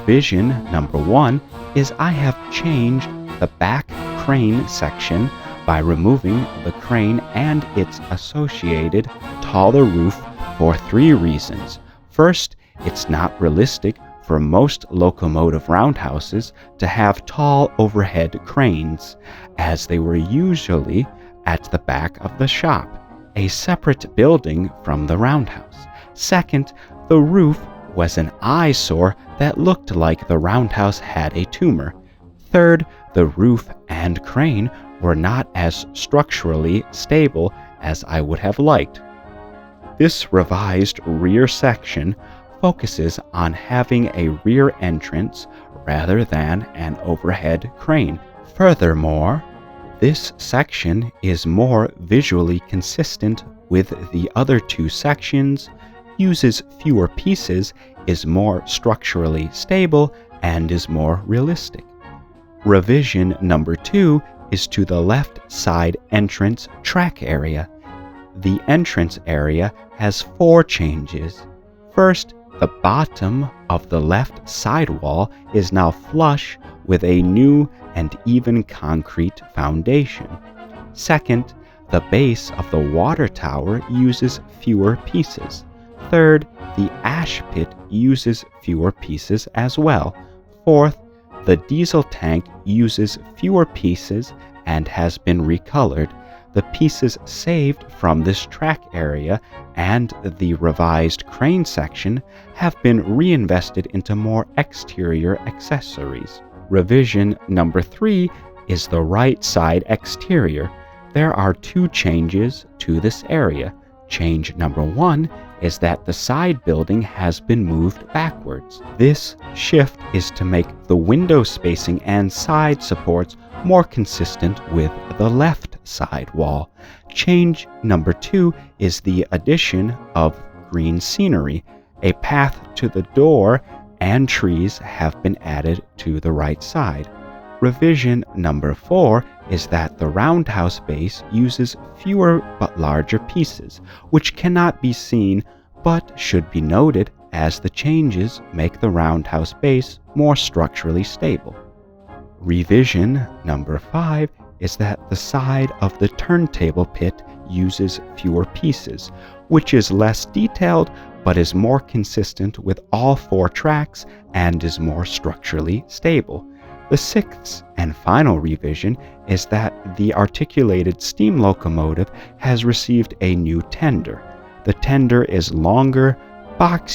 Revision number 1 is I have changed the back crane section by removing the crane and its associated taller roof for 3 reasons. First, it's not realistic for most locomotive roundhouses to have tall overhead cranes, as they were usually at the back of the shop, a separate building from the roundhouse. Second, the roof was an eyesore that looked like the roundhouse had a tumor. Third, the roof and crane were not as structurally stable as I would have liked. This revised rear section focuses on having a rear entrance rather than an overhead crane. Furthermore, this section is more visually consistent with the other 2 sections, uses fewer pieces, is more structurally stable, and is more realistic. Revision number 2 is to the left side entrance track area. The entrance area has 4 changes. First, the bottom of the left sidewall is now flush with a new and even concrete foundation. Second, the base of the water tower uses fewer pieces. Third, the ash pit uses fewer pieces as well. Fourth, the diesel tank uses fewer pieces and has been recolored. The pieces saved from this track area and the revised crane section have been reinvested into more exterior accessories. Revision number 3 is the right side exterior. There are 2 changes to this area. Change number 1 is that the side building has been moved backwards. This shift is to make the window spacing and side supports more consistent with the left side wall. Change number 2 is the addition of green scenery. A path to the door and trees have been added to the right side. Revision number 4 is that the roundhouse base uses fewer but larger pieces, which cannot be seen but should be noted as the changes make the roundhouse base more structurally stable. Revision number 5 is that the side of the turntable pit uses fewer pieces, which is less detailed but is more consistent with all 4 tracks and is more structurally stable. The 6th and final revision is that the articulated steam locomotive has received a new tender. The tender is longer, boxier,